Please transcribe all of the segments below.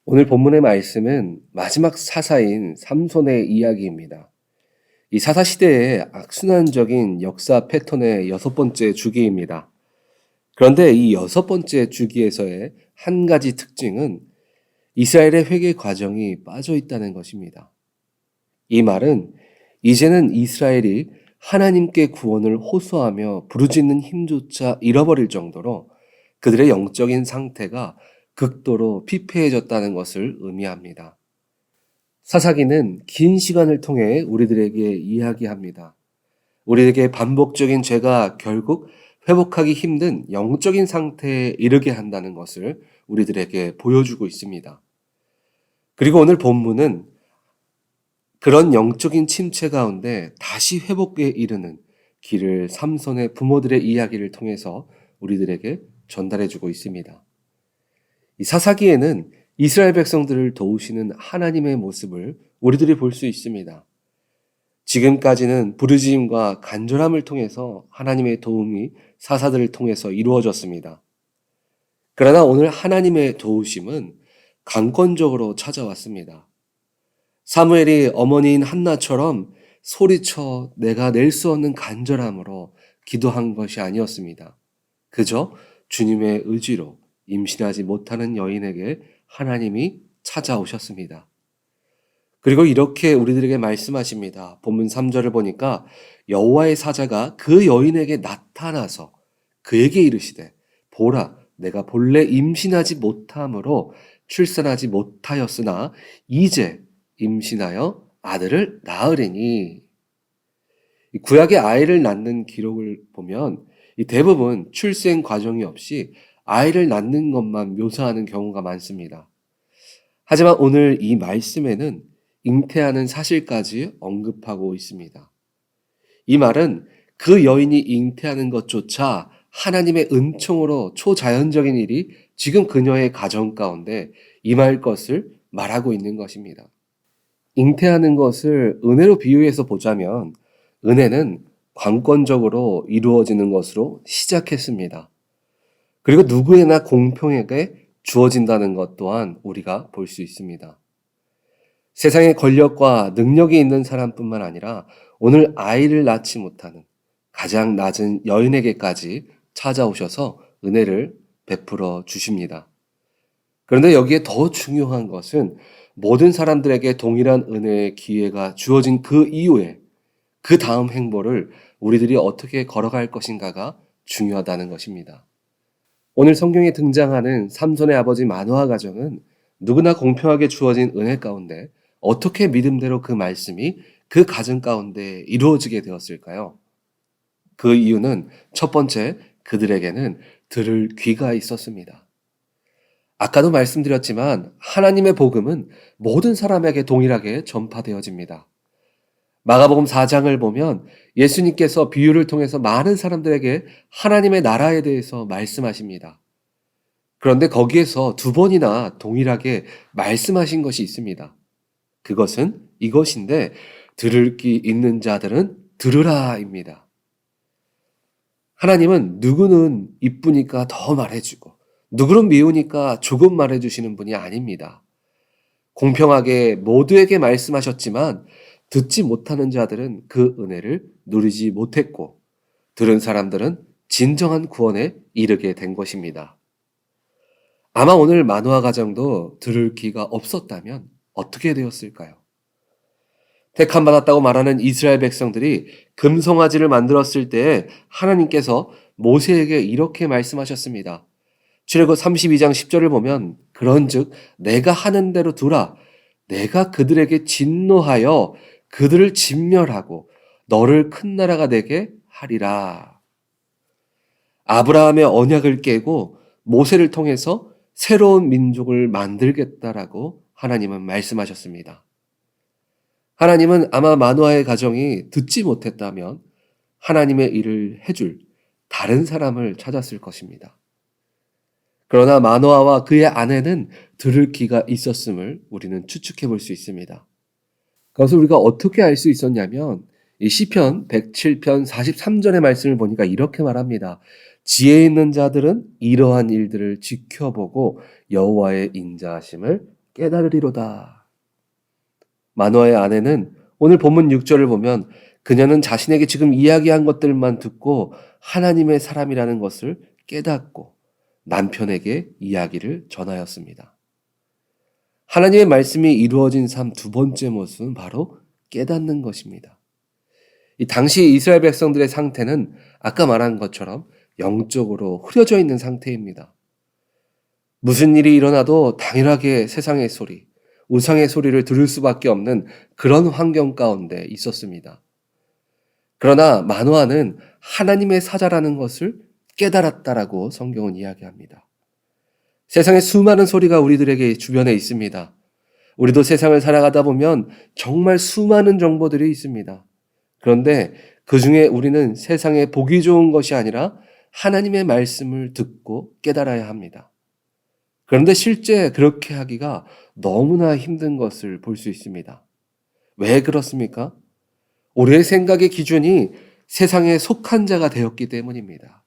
오늘 본문의 말씀은 마지막 사사인 삼손의 이야기입니다. 이 사사 시대의 악순환적인 역사 패턴의 여섯 번째 주기입니다. 그런데 이 여섯 번째 주기에서의 한 가지 특징은 이스라엘의 회개 과정이 빠져 있다는 것입니다. 이 말은 이제는 이스라엘이 하나님께 구원을 호소하며 부르짖는 힘조차 잃어버릴 정도로 그들의 영적인 상태가 극도로 피폐해졌다는 것을 의미합니다. 사사기는 긴 시간을 통해 우리들에게 이야기합니다. 우리에게 반복적인 죄가 결국 회복하기 힘든 영적인 상태에 이르게 한다는 것을 우리들에게 보여주고 있습니다. 그리고 오늘 본문은 그런 영적인 침체 가운데 다시 회복에 이르는 길을 삼손의 부모들의 이야기를 통해서 우리들에게 전달해주고 있습니다. 이 사사기에는 이스라엘 백성들을 도우시는 하나님의 모습을 우리들이 볼 수 있습니다. 지금까지는 부르짖음과 간절함을 통해서 하나님의 도움이 사사들을 통해서 이루어졌습니다. 그러나 오늘 하나님의 도우심은 강권적으로 찾아왔습니다. 사무엘이 어머니인 한나처럼 소리쳐 내가 낼 수 없는 간절함으로 기도한 것이 아니었습니다. 그저 주님의 의지로 임신하지 못하는 여인에게 하나님이 찾아오셨습니다. 그리고 이렇게 우리들에게 말씀하십니다. 본문 3절을 보니까 여호와의 사자가 그 여인에게 나타나서 그에게 이르시되 보라 내가 본래 임신하지 못함으로 출산하지 못하였으나 이제 임신하여 아들을 낳으리니. 구약의 아이를 낳는 기록을 보면 대부분 출생 과정이 없이 아이를 낳는 것만 묘사하는 경우가 많습니다. 하지만 오늘 이 말씀에는 잉태하는 사실까지 언급하고 있습니다. 이 말은 그 여인이 잉태하는 것조차 하나님의 은총으로 초자연적인 일이 지금 그녀의 가정 가운데 임할 것을 말하고 있는 것입니다. 잉태하는 것을 은혜로 비유해서 보자면 은혜는 관건적으로 이루어지는 것으로 시작했습니다. 그리고 누구에나 공평하게 주어진다는 것 또한 우리가 볼 수 있습니다. 세상에 권력과 능력이 있는 사람뿐만 아니라 오늘 아이를 낳지 못하는 가장 낮은 여인에게까지 찾아오셔서 은혜를 베풀어 주십니다. 그런데 여기에 더 중요한 것은 모든 사람들에게 동일한 은혜의 기회가 주어진 그 이후에 그 다음 행보를 우리들이 어떻게 걸어갈 것인가가 중요하다는 것입니다. 오늘 성경에 등장하는 삼손의 아버지 마노아 가정은 누구나 공평하게 주어진 은혜 가운데 어떻게 믿음대로 그 말씀이 그 가정 가운데 이루어지게 되었을까요? 그 이유는 첫 번째, 그들에게는 들을 귀가 있었습니다. 아까도 말씀드렸지만 하나님의 복음은 모든 사람에게 동일하게 전파되어집니다. 마가복음 4장을 보면 예수님께서 비유를 통해서 많은 사람들에게 하나님의 나라에 대해서 말씀하십니다. 그런데 거기에서 두 번이나 동일하게 말씀하신 것이 있습니다. 그것은 이것인데 들을 귀 있는 자들은 들으라입니다. 하나님은 누구는 이쁘니까 더 말해주고 누구는 미우니까 조금 말해주시는 분이 아닙니다. 공평하게 모두에게 말씀하셨지만 듣지 못하는 자들은 그 은혜를 누리지 못했고 들은 사람들은 진정한 구원에 이르게 된 것입니다. 아마 오늘 마노아 가정도 들을 귀가 없었다면 어떻게 되었을까요? 택함받았다고 말하는 이스라엘 백성들이 금송아지를 만들었을 때 하나님께서 모세에게 이렇게 말씀하셨습니다. 출애굽 32장 10절을 보면 그런즉 내가 하는 대로 두라. 내가 그들에게 진노하여 그들을 진멸하고 너를 큰 나라가 되게 하리라. 아브라함의 언약을 깨고 모세를 통해서 새로운 민족을 만들겠다라고 하나님은 말씀하셨습니다. 하나님은 아마 마노아의 가정이 듣지 못했다면 하나님의 일을 해줄 다른 사람을 찾았을 것입니다. 그러나 마노아와 그의 아내는 들을 귀가 있었음을 우리는 추측해 볼 수 있습니다. 그것을 우리가 어떻게 알 수 있었냐면 이 시편 107편 43절의 말씀을 보니까 이렇게 말합니다. 지혜 있는 자들은 이러한 일들을 지켜보고 여호와의 인자하심을 깨달으리로다. 마노아의 아내는 오늘 본문 6절을 보면 그녀는 자신에게 지금 이야기한 것들만 듣고 하나님의 사람이라는 것을 깨닫고 남편에게 이야기를 전하였습니다. 하나님의 말씀이 이루어진 삶 두 번째 모습은 바로 깨닫는 것입니다. 이 당시 이스라엘 백성들의 상태는 아까 말한 것처럼 영적으로 흐려져 있는 상태입니다. 무슨 일이 일어나도 당연하게 세상의 소리, 우상의 소리를 들을 수밖에 없는 그런 환경 가운데 있었습니다. 그러나 마노아는 하나님의 사자라는 것을 깨달았다라고 성경은 이야기합니다. 세상에 수많은 소리가 우리들에게 주변에 있습니다. 우리도 세상을 살아가다 보면 정말 수많은 정보들이 있습니다. 그런데 그 중에 우리는 세상에 보기 좋은 것이 아니라 하나님의 말씀을 듣고 깨달아야 합니다. 그런데 실제 그렇게 하기가 너무나 힘든 것을 볼 수 있습니다. 왜 그렇습니까? 우리의 생각의 기준이 세상에 속한 자가 되었기 때문입니다.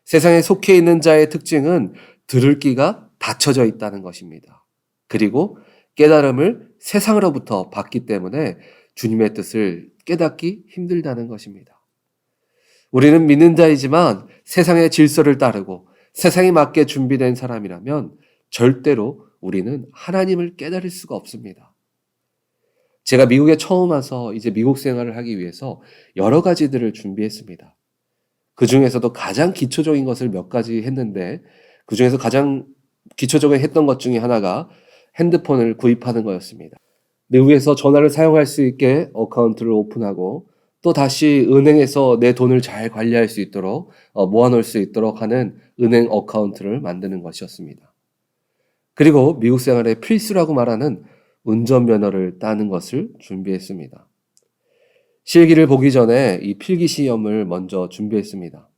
세상에 속해 있는 자의 특징은 들을 귀가 닫혀져 있다는 것입니다. 그리고 깨달음을 세상으로부터 받기 때문에 주님의 뜻을 깨닫기 힘들다는 것입니다. 우리는 믿는 자이지만 세상의 질서를 따르고 세상에 맞게 준비된 사람이라면 절대로 우리는 하나님을 깨달을 수가 없습니다. 제가 미국에 처음 와서 이제 미국 생활을 하기 위해서 여러 가지들을 준비했습니다. 그 중에서도 가장 기초적인 것을 몇 가지 했는데 그 중에서 가장 기초적으로 했던 것 중에 하나가 핸드폰을 구입하는 거였습니다. 미국에서 전화를 사용할 수 있게 어카운트를 오픈하고 또 다시 은행에서 내 돈을 잘 관리할 수 있도록 모아놓을 수 있도록 하는 은행 어카운트를 만드는 것이었습니다. 그리고 미국 생활의 필수라고 말하는 운전면허를 따는 것을 준비했습니다. 실기를 보기 전에 이 필기시험을 먼저 준비했습니다.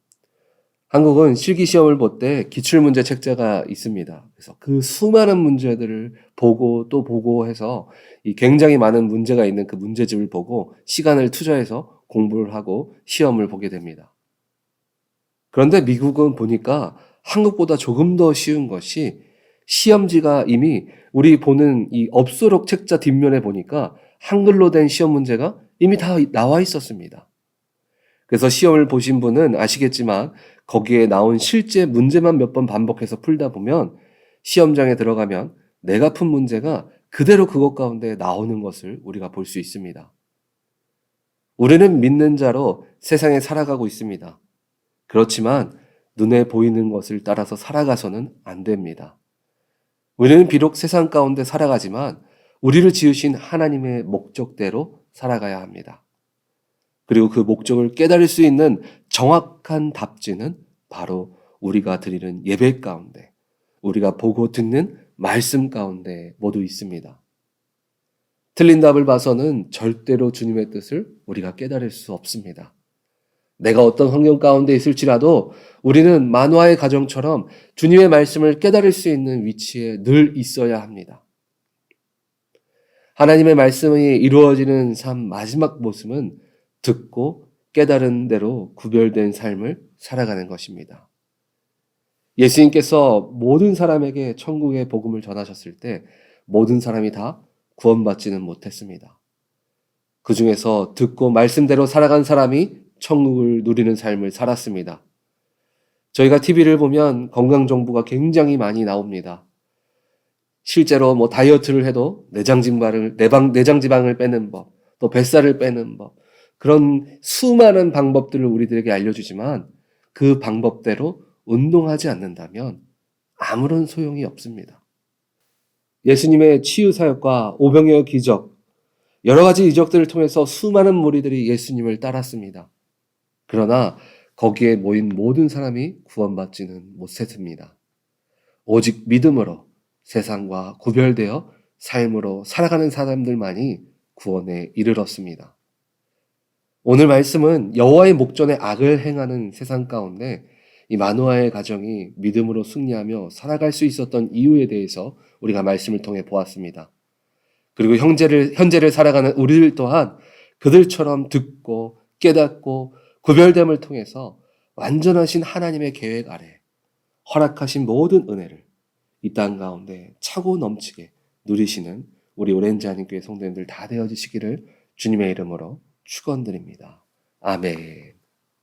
한국은 실기시험을 볼 때 기출문제 책자가 있습니다. 그래서 그 수많은 문제들을 보고 또 보고 해서 이 굉장히 많은 문제가 있는 그 문제집을 보고 시간을 투자해서 공부를 하고 시험을 보게 됩니다. 그런데 미국은 보니까 한국보다 조금 더 쉬운 것이 시험지가 이미 우리 보는 이 업소록 책자 뒷면에 보니까 한글로 된 시험 문제가 이미 다 나와 있었습니다. 그래서 시험을 보신 분은 아시겠지만 거기에 나온 실제 문제만 몇 번 반복해서 풀다 보면 시험장에 들어가면 내가 푼 문제가 그대로 그것 가운데 나오는 것을 우리가 볼 수 있습니다. 우리는 믿는 자로 세상에 살아가고 있습니다. 그렇지만 눈에 보이는 것을 따라서 살아가서는 안 됩니다. 우리는 비록 세상 가운데 살아가지만 우리를 지으신 하나님의 목적대로 살아가야 합니다. 그리고 그 목적을 깨달을 수 있는 정확한 답지는 바로 우리가 드리는 예배 가운데, 우리가 보고 듣는 말씀 가운데 모두 있습니다. 틀린 답을 봐서는 절대로 주님의 뜻을 우리가 깨달을 수 없습니다. 내가 어떤 환경 가운데 있을지라도 우리는 마노아의 가정처럼 주님의 말씀을 깨달을 수 있는 위치에 늘 있어야 합니다. 하나님의 말씀이 이루어지는 삶 마지막 모습은 듣고 깨달은 대로 구별된 삶을 살아가는 것입니다. 예수님께서 모든 사람에게 천국의 복음을 전하셨을 때 모든 사람이 다 구원받지는 못했습니다. 그 중에서 듣고 말씀대로 살아간 사람이 천국을 누리는 삶을 살았습니다. 저희가 TV를 보면 건강 정보가 굉장히 많이 나옵니다. 실제로 다이어트를 해도 내장 지방을 빼는 법, 또 뱃살을 빼는 법, 그런 수많은 방법들을 우리들에게 알려주지만 그 방법대로 운동하지 않는다면 아무런 소용이 없습니다. 예수님의 치유 사역과 오병이어 기적, 여러 가지 이적들을 통해서 수많은 무리들이 예수님을 따랐습니다. 그러나 거기에 모인 모든 사람이 구원받지는 못했습니다. 오직 믿음으로 세상과 구별되어 삶으로 살아가는 사람들만이 구원에 이르렀습니다. 오늘 말씀은 여호와의 목전에 악을 행하는 세상 가운데 이 마노아의 가정이 믿음으로 승리하며 살아갈 수 있었던 이유에 대해서 우리가 말씀을 통해 보았습니다. 그리고 현재를 살아가는 우리들 또한 그들처럼 듣고 깨닫고 구별됨을 통해서 완전하신 하나님의 계획 아래 허락하신 모든 은혜를 이 땅 가운데 차고 넘치게 누리시는 우리 오렌지 한인교회 성도님들 다 되어지시기를 주님의 이름으로 축원드립니다. 아멘.